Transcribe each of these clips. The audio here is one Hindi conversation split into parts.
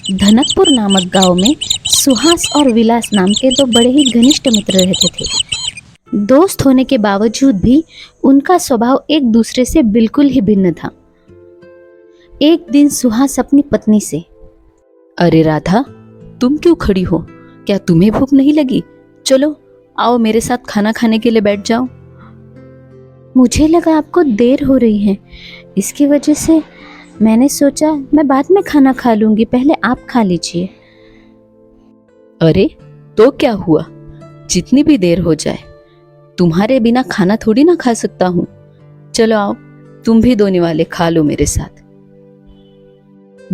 धनकपुर नामक गांव में सुहास और विलास नाम के दो बड़े ही घनिष्ठ मित्र रहते थे। दोस्त होने के बावजूद भी उनका स्वभाव एक दूसरे से बिल्कुल ही भिन्न था। एक दिन सुहास अपनी पत्नी से, अरे राधा, तुम क्यों खड़ी हो? क्या तुम्हें भूख नहीं लगी? चलो आओ मेरे साथ खाना खाने के लिए बैठ जाओ। मुझे लगा आपको देर हो रही है, इसकी वजह से मैंने सोचा मैं बाद में खाना खा लूंगी, पहले आप खा लीजिए। अरे तो क्या हुआ, जितनी भी देर हो जाए, तुम्हारे बिना खाना थोड़ी ना खा सकता हूँ। चलो आओ, तुम भी दोने वाले खा लो मेरे साथ।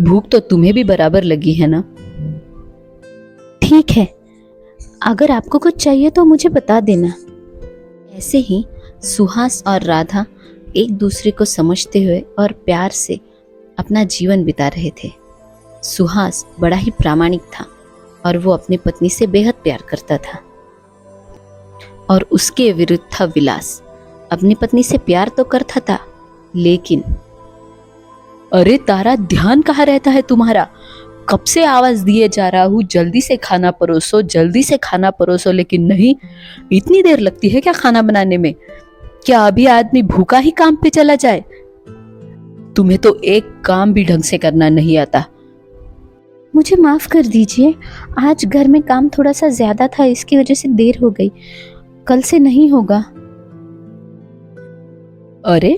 भूख तो तुम्हें भी बराबर लगी है ना? ठीक है, अगर आपको कुछ चाहिए तो मुझे बता देना। ऐसे ही सुहास और राधा एक दूसरे को समझते हुए और प्यार से अपना जीवन बिता रहे थे। सुहास बड़ा ही प्रामाणिक था और वो अपनी पत्नी से बेहद प्यार करता था। और उसके विरुद्ध था विलास। अपनी पत्नी से प्यार तो करता था, लेकिन अरे तारा, ध्यान कहाँ रहता है तुम्हारा? कब से आवाज दिए जा रहा हूँ, जल्दी से खाना परोसो, जल्दी से खाना परोसो, लेकिन नहीं। इतनी देर लगती है क्या खाना बनाने में? क्या अभी आदमी भूखा ही काम पे चला जाए? तुम्हें तो एक काम भी ढंग से करना नहीं आता। मुझे माफ कर दीजिए, आज घर में काम थोड़ा सा ज्यादा था, इसकी वजह से देर हो गई। कल से नहीं होगा। अरे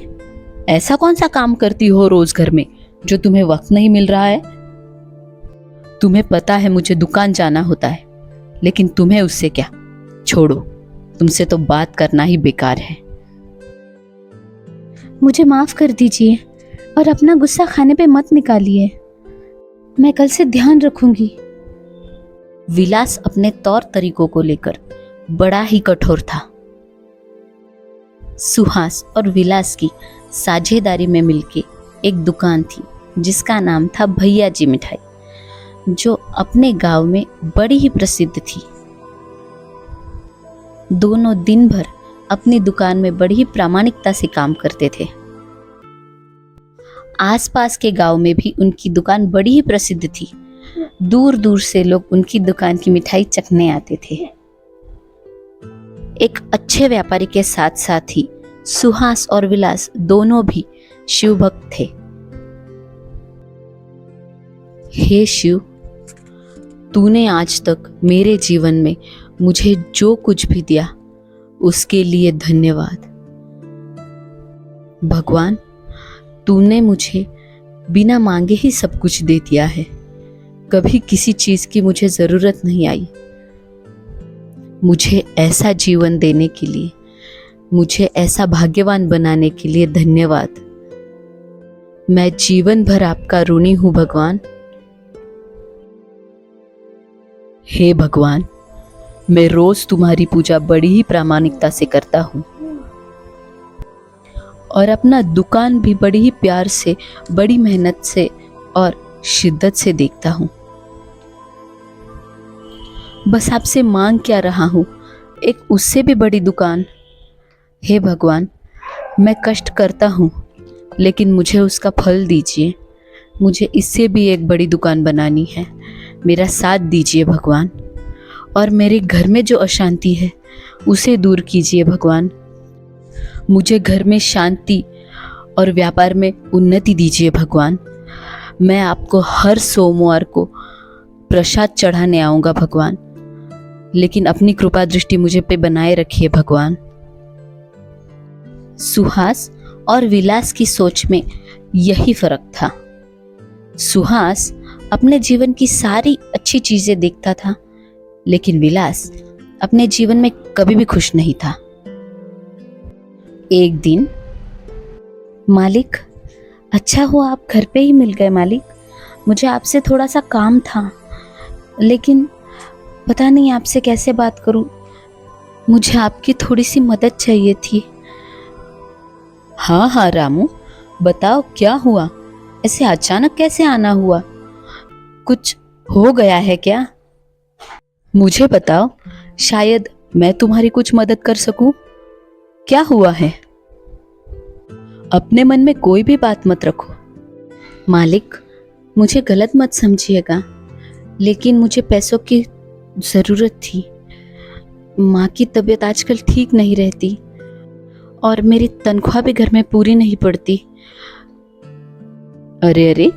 ऐसा कौन सा काम करती हो रोज घर में जो तुम्हें वक्त नहीं मिल रहा है? तुम्हें पता है मुझे दुकान जाना होता है, लेकिन तुम्हें उससे क्या? छोड़ो, तुमसे तो बात करना ही बेकार है। मुझे माफ कर दीजिए और अपना गुस्सा खाने पे मत निकालिए। मैं कल से ध्यान रखूंगी। विलास अपने तौर तरीकों को लेकर बड़ा ही कठोर था। सुहास और विलास की साझेदारी में मिलके एक दुकान थी जिसका नाम था भैया जी मिठाई, जो अपने गांव में बड़ी ही प्रसिद्ध थी। दोनों दिन भर अपनी दुकान में बड़ी ही प्रामाणिकता से काम करते थे। आसपास के गांव में भी उनकी दुकान बड़ी ही प्रसिद्ध थी। दूर दूर से लोग उनकी दुकान की मिठाई चखने आते थे। एक अच्छे व्यापारी के साथ साथ ही सुहास और विलास दोनों भी शिव भक्त थे। हे शिव, तूने आज तक मेरे जीवन में मुझे जो कुछ भी दिया उसके लिए धन्यवाद। भगवान, तूने मुझे बिना मांगे ही सब कुछ दे दिया है। कभी किसी चीज की मुझे जरूरत नहीं आई। मुझे ऐसा जीवन देने के लिए, मुझे ऐसा भाग्यवान बनाने के लिए धन्यवाद। मैं जीवन भर आपका ऋणी हूं भगवान। हे भगवान, मैं रोज तुम्हारी पूजा बड़ी ही प्रामाणिकता से करता हूँ और अपना दुकान भी बड़ी ही प्यार से, बड़ी मेहनत से और शिद्दत से देखता हूँ। बस आपसे मांग क्या रहा हूँ, एक उससे भी बड़ी दुकान। हे भगवान, मैं कष्ट करता हूँ, लेकिन मुझे उसका फल दीजिए। मुझे इससे भी एक बड़ी दुकान बनानी है। मेरा साथ दीजिए भगवान, और मेरे घर में जो अशांति है उसे दूर कीजिए भगवान। मुझे घर में शांति और व्यापार में उन्नति दीजिए भगवान। मैं आपको हर सोमवार को प्रसाद चढ़ाने आऊँगा भगवान, लेकिन अपनी कृपा दृष्टि मुझे पे बनाए रखिए भगवान। सुहास और विलास की सोच में यही फर्क था। सुहास अपने जीवन की सारी अच्छी चीजें देखता था, लेकिन विलास अपने जीवन में कभी भी खुश नहीं था। एक दिन, मालिक, अच्छा हुआ आप घर पे ही मिल गए मालिक। मुझे आपसे थोड़ा सा काम था, लेकिन पता नहीं आपसे कैसे बात करूं। मुझे आपकी थोड़ी सी मदद चाहिए थी। हाँ हाँ रामू, बताओ क्या हुआ? ऐसे अचानक कैसे आना हुआ? कुछ हो गया है क्या? मुझे बताओ, शायद मैं तुम्हारी कुछ मदद कर सकूं। क्या हुआ है? अपने मन में कोई भी बात मत रखो। मालिक, मुझे गलत मत समझिएगा, लेकिन मुझे पैसों की ज़रूरत थी। माँ की तबीयत आजकल ठीक नहीं रहती और मेरी तनख्वाह भी घर में पूरी नहीं पड़ती। अरे अरे,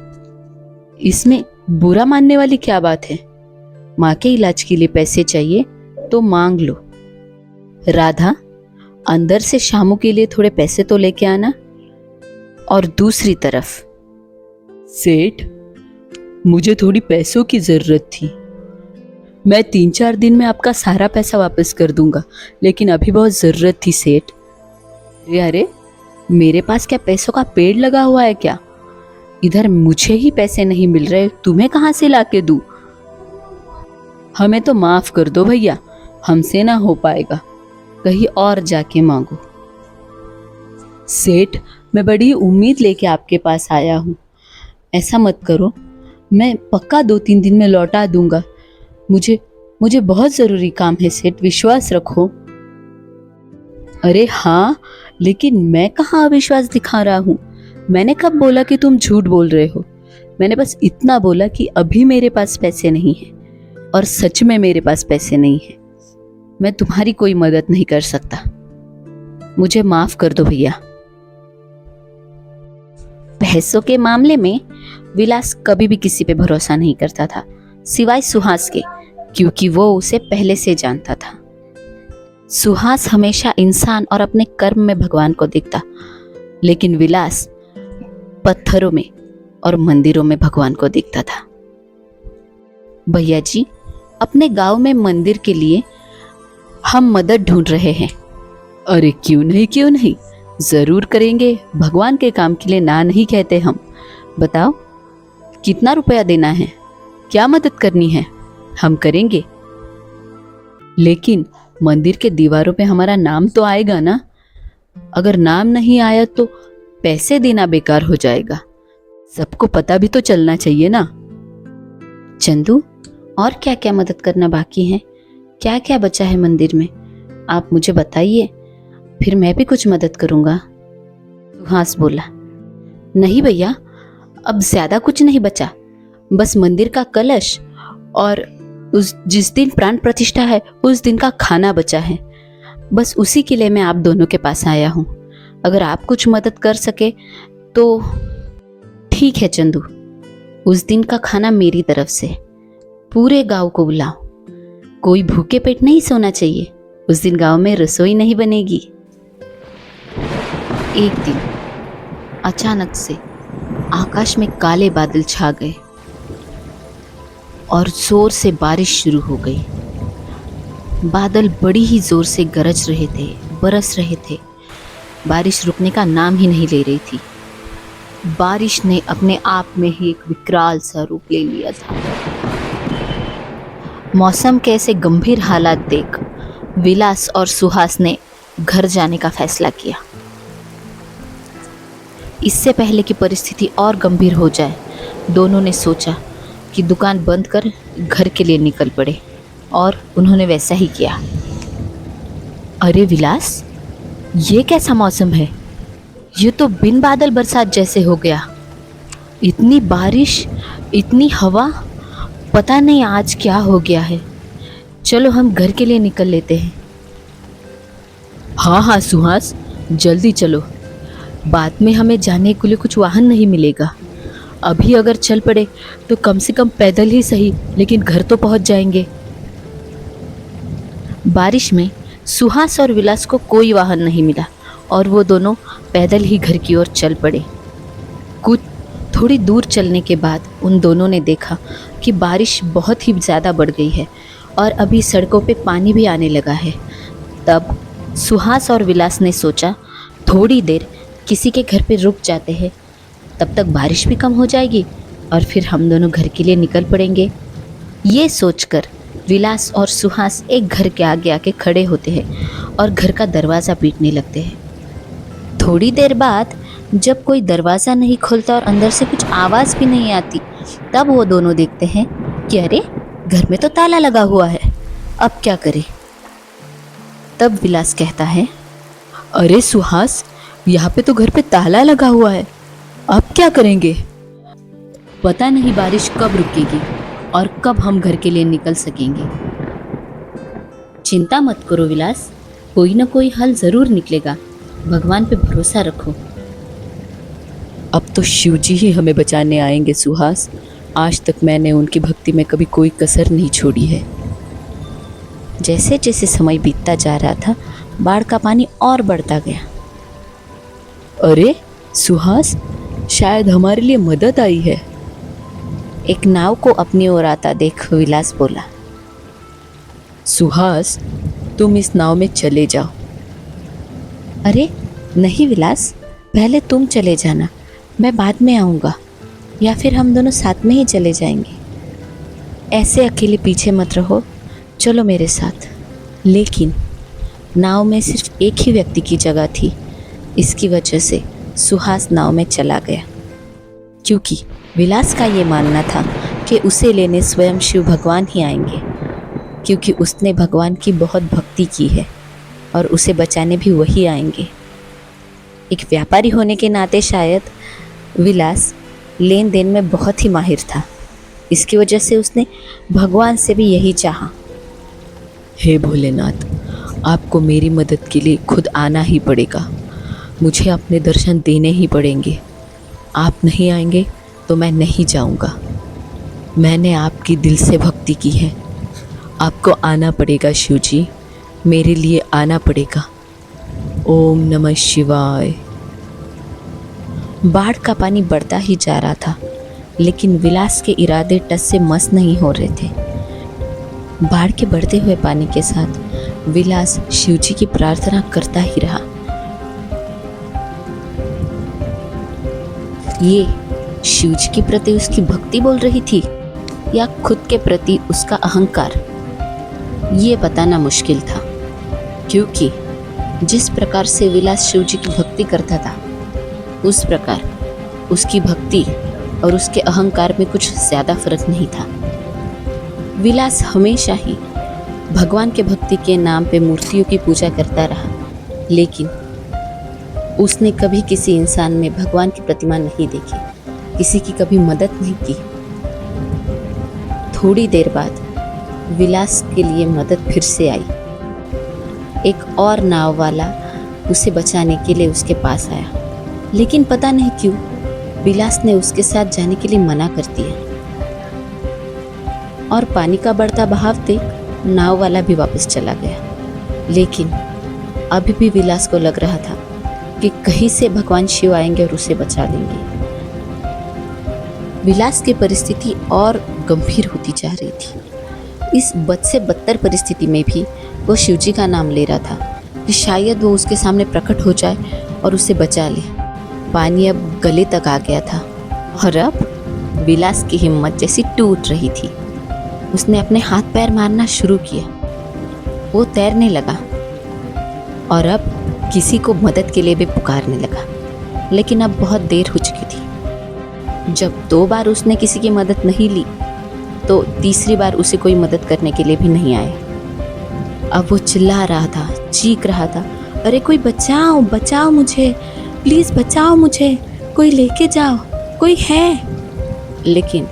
इसमें बुरा मानने वाली क्या बात है? माँ के इलाज के लिए पैसे चाहिए तो मांग लो। राधा, अंदर से शामू के लिए थोड़े पैसे तो लेके आना। और दूसरी तरफ, सेठ, मुझे थोड़ी पैसों की जरूरत थी। मैं 3-4 दिन में आपका सारा पैसा वापस कर दूंगा, लेकिन अभी बहुत जरूरत थी सेठ। अरे अरे, मेरे पास क्या पैसों का पेड़ लगा हुआ है क्या? इधर मुझे ही पैसे नहीं मिल रहे, तुम्हें कहाँ से लाके दूं? हमें तो माफ कर दो भैया, हमसे ना हो पाएगा, कहीं और जाके मांगो। सेठ, मैं बड़ी उम्मीद लेके आपके पास आया हूँ, ऐसा मत करो। मैं पक्का 2-3 दिन में लौटा दूंगा। मुझे बहुत ज़रूरी काम है सेठ, विश्वास रखो। अरे हाँ, लेकिन मैं कहाँ अविश्वास दिखा रहा हूँ? मैंने कब बोला कि तुम झूठ बोल रहे हो? मैंने बस इतना बोला कि अभी मेरे पास पैसे नहीं है, और सच में मेरे पास पैसे नहीं है। मैं तुम्हारी कोई मदद नहीं कर सकता, मुझे माफ कर दो भैया। पैसों के मामले में विलास कभी भी किसी पे भरोसा नहीं करता था, सिवाय सुहास के, क्योंकि वो उसे पहले से जानता था। सुहास हमेशा इंसान और अपने कर्म में भगवान को देखता, लेकिन विलास पत्थरों में और मंदिरों में भगवान को देखता था। भैया जी, अपने गांव में मंदिर के लिए हम मदद ढूंढ रहे हैं। अरे क्यों नहीं, जरूर करेंगे। भगवान के काम के लिए ना नहीं कहते हम। बताओ कितना रुपया देना है, क्या मदद करनी है, हम करेंगे। लेकिन मंदिर के दीवारों पे हमारा नाम तो आएगा ना? अगर नाम नहीं आया तो पैसे देना बेकार हो जाएगा। सबको पता भी तो चलना चाहिए ना। चंदू, और क्या क्या मदद करना बाकी है? क्या क्या बचा है मंदिर में? आप मुझे बताइए, फिर मैं भी कुछ मदद करूंगा। सुहास बोला, नहीं भैया, अब ज्यादा कुछ नहीं बचा, बस मंदिर का कलश और जिस दिन प्राण प्रतिष्ठा है उस दिन का खाना बचा है। बस उसी के लिए मैं आप दोनों के पास आया हूँ। अगर आप कुछ मदद कर सके तो ठीक है। चंदू, उस दिन का खाना मेरी तरफ से, पूरे गांव को बुलाओ। कोई भूखे पेट नहीं सोना चाहिए, उस दिन गांव में रसोई नहीं बनेगी। एक दिन अचानक से आकाश में काले बादल छा गए और जोर से बारिश शुरू हो गई। बादल बड़ी ही जोर से गरज रहे थे, बरस रहे थे। बारिश रुकने का नाम ही नहीं ले रही थी। बारिश ने अपने आप में ही एक विकराल सा रूप ले लिया था। मौसम के ऐसे गंभीर हालात देख विलास और सुहास ने घर जाने का फैसला किया। इससे पहले कि परिस्थिति और गंभीर हो जाए, दोनों ने सोचा कि दुकान बंद कर घर के लिए निकल पड़े, और उन्होंने वैसा ही किया। अरे विलास, ये कैसा मौसम है? ये तो बिन बादल बरसात जैसे हो गया। इतनी बारिश, इतनी हवा, पता नहीं आज क्या हो गया है। चलो हम घर के लिए निकल लेते हैं। हाँ हाँ सुहास, जल्दी चलो, बाद में हमें जाने के लिए कुछ वाहन नहीं मिलेगा। अभी अगर चल पड़े तो कम से कम पैदल ही सही, लेकिन घर तो पहुंच जाएंगे। बारिश में सुहास और विलास को कोई वाहन नहीं मिला और वो दोनों पैदल ही घर की ओर चल पड़े। कुछ थोड़ी दूर चलने के बाद उन दोनों ने देखा कि बारिश बहुत ही ज़्यादा बढ़ गई है और अभी सड़कों पे पानी भी आने लगा है। तब सुहास और विलास ने सोचा, थोड़ी देर किसी के घर पे रुक जाते हैं, तब तक बारिश भी कम हो जाएगी और फिर हम दोनों घर के लिए निकल पड़ेंगे। ये सोचकर विलास और सुहास एक घर के आगे आके खड़े होते हैं और घर का दरवाज़ा पीटने लगते हैं। थोड़ी देर बाद जब कोई दरवाज़ा नहीं खुलता और अंदर से कुछ आवाज़ भी नहीं आती, तब वो दोनों देखते हैं कि अरे, घर में तो ताला लगा हुआ है, अब क्या करें? तब विलास कहता है, अरे सुहास, यहाँ पे तो घर पे ताला लगा हुआ है, अब क्या करेंगे? पता नहीं बारिश कब रुकेगी और कब हम घर के लिए निकल सकेंगे। चिंता मत करो विलास, कोई ना कोई हल जरूर निकलेगा। भगवान पे भरोसा रखो। अब तो शिवजी ही हमें बचाने आएंगे सुहास। आज तक मैंने उनकी भक्ति में कभी कोई कसर नहीं छोड़ी है। जैसे जैसे समय बीतता जा रहा था, बाढ़ का पानी और बढ़ता गया। अरे सुहास, शायद हमारे लिए मदद आई है। एक नाव को अपनी ओर आता देख विलास बोला। सुहास, तुम इस नाव में चले जाओ। अरे नहीं विलास, पहले तुम चले जाना, मैं बाद में आऊँगा, या फिर हम दोनों साथ में ही चले जाएंगे। ऐसे अकेले पीछे मत रहो, चलो मेरे साथ। लेकिन नाव में सिर्फ एक ही व्यक्ति की जगह थी। इसकी वजह से सुहास नाव में चला गया, क्योंकि विलास का ये मानना था कि उसे लेने स्वयं शिव भगवान ही आएंगे, क्योंकि उसने भगवान की बहुत भक्ति की है और उसे बचाने भी वही आएंगे। एक व्यापारी होने के नाते शायद विलास लेन देन में बहुत ही माहिर था। इसकी वजह से उसने भगवान से भी यही चाहा। हे भोलेनाथ, आपको मेरी मदद के लिए खुद आना ही पड़ेगा। मुझे अपने दर्शन देने ही पड़ेंगे। आप नहीं आएंगे तो मैं नहीं जाऊंगा। मैंने आपकी दिल से भक्ति की है। आपको आना पड़ेगा शिवजी, मेरे लिए आना पड़ेगा। ओम नमः शिवाय। बाढ़ का पानी बढ़ता ही जा रहा था, लेकिन विलास के इरादे टस से मस नहीं हो रहे थे। बाढ़ के बढ़ते हुए पानी के साथ विलास शिवजी की प्रार्थना करता ही रहा। ये शिवजी के प्रति उसकी भक्ति बोल रही थी या खुद के प्रति उसका अहंकार, ये बताना मुश्किल था, क्योंकि जिस प्रकार से विलास शिवजी की भक्ति करता था, उस प्रकार उसकी भक्ति और उसके अहंकार में कुछ ज़्यादा फर्क नहीं था। विलास हमेशा ही भगवान के भक्ति के नाम पे मूर्तियों की पूजा करता रहा, लेकिन उसने कभी किसी इंसान में भगवान की प्रतिमा नहीं देखी, किसी की कभी मदद नहीं की। थोड़ी देर बाद विलास के लिए मदद फिर से आई। एक और नाव वाला उसे बचाने के लिए उसके पास आया, लेकिन पता नहीं क्यों विलास ने उसके साथ जाने के लिए मना कर दिया। और पानी का बढ़ता बहाव देख नाव वाला भी वापस चला गया। लेकिन अभी भी विलास को लग रहा था कि कहीं से भगवान शिव आएंगे और उसे बचा लेंगे। विलास की परिस्थिति और गंभीर होती जा रही थी। इस बद से बदतर परिस्थिति में भी वो शिवजी का नाम ले रहा था कि शायद वो उसके सामने प्रकट हो जाए और उसे बचा ले। पानी अब गले तक आ गया था और अब विलास की हिम्मत जैसी टूट रही थी। उसने अपने हाथ पैर मारना शुरू किया। वो तैरने लगा और अब किसी को मदद के लिए भी पुकारने लगा, लेकिन अब बहुत देर हो चुकी थी। जब 2 बार उसने किसी की मदद नहीं ली, तो तीसरी बार उसे कोई मदद करने के लिए भी नहीं आया। अब वो चिल्ला रहा था, चीख रहा था, अरे कोई बचाओ, बचाओ मुझे, प्लीज़ बचाओ मुझे, कोई लेके जाओ, कोई है। लेकिन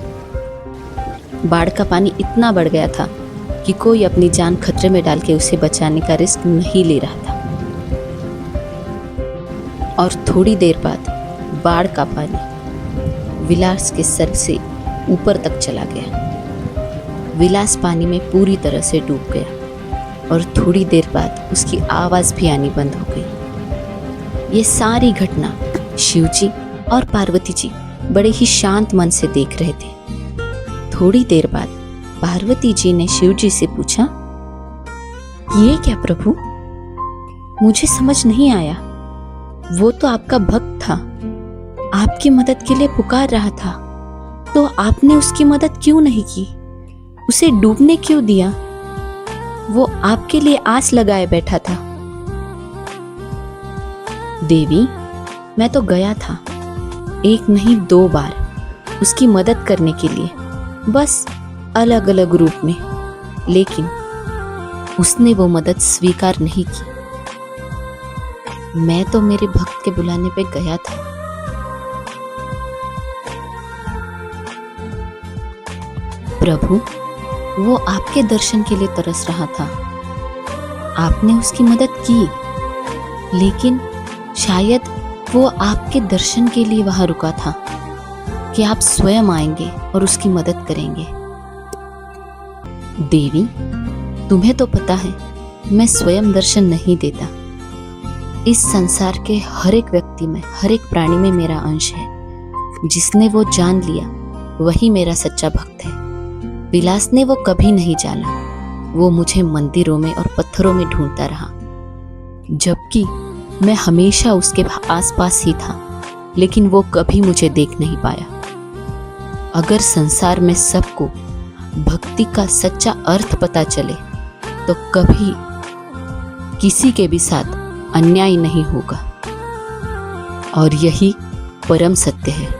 बाढ़ का पानी इतना बढ़ गया था कि कोई अपनी जान खतरे में डाल के उसे बचाने का रिस्क नहीं ले रहा था। और थोड़ी देर बाद बाढ़ का पानी विलास के सर से ऊपर तक चला गया। विलास पानी में पूरी तरह से डूब गया और थोड़ी देर बाद उसकी आवाज़ भी आनी बंद हो गई। ये सारी घटना शिवजी और पार्वती जी बड़े ही शांत मन से देख रहे थे। थोड़ी देर बाद पार्वती जी ने शिवजी से पूछा, ये क्या प्रभु, मुझे समझ नहीं आया। वो तो आपका भक्त था, आपकी मदद के लिए पुकार रहा था, तो आपने उसकी मदद क्यों नहीं की? उसे डूबने क्यों दिया? वो आपके लिए आस लगाए बैठा था। देवी, मैं तो गया था 1 नहीं 2 बार उसकी मदद करने के लिए, बस अलग अलग रूप में, लेकिन उसने वो मदद स्वीकार नहीं की। मैं तो मेरे भक्त के बुलाने पे गया था। प्रभु, वो आपके दर्शन के लिए तरस रहा था। आपने उसकी मदद की, लेकिन शायद वो आपके दर्शन के लिए वहां रुका था कि आप स्वयं आएंगे और उसकी मदद करेंगे। देवी, तुम्हें तो पता है मैं स्वयं दर्शन नहीं देता। इस संसार के हर एक व्यक्ति में, हर एक प्राणी में मेरा अंश है। जिसने वो जान लिया वही मेरा सच्चा भक्त है। विलास ने वो कभी नहीं जाना। वो मुझे मंदिरों में और पत्थरों में ढूंढता रहा, जबकि मैं हमेशा उसके आसपास ही था, लेकिन वो कभी मुझे देख नहीं पाया। अगर संसार में सबको भक्ति का सच्चा अर्थ पता चले तो कभी किसी के भी साथ अन्याय नहीं होगा, और यही परम सत्य है।